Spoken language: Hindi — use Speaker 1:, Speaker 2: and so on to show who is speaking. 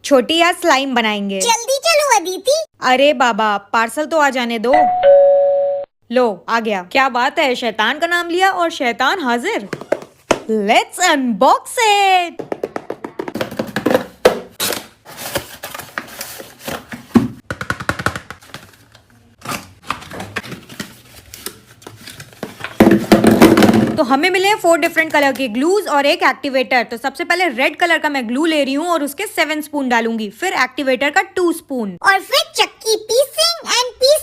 Speaker 1: छोटी आज स्लाइम बनाएंगे।
Speaker 2: जल्दी चलो अदिति।
Speaker 1: अरे बाबा, पार्सल तो आ जाने दो। लो आ गया। क्या बात है, शैतान का नाम लिया और शैतान हाजिर। Let's unbox it. तो हमें मिले 4 डिफरेंट कलर के ग्लूज और एक एक्टिवेटर। तो सबसे पहले रेड कलर का मैं ग्लू ले रही हूँ और उसके 7 स्पून डालूंगी, फिर एक्टिवेटर का 2 स्पून
Speaker 2: और फिर चक्की पीसिंग एंड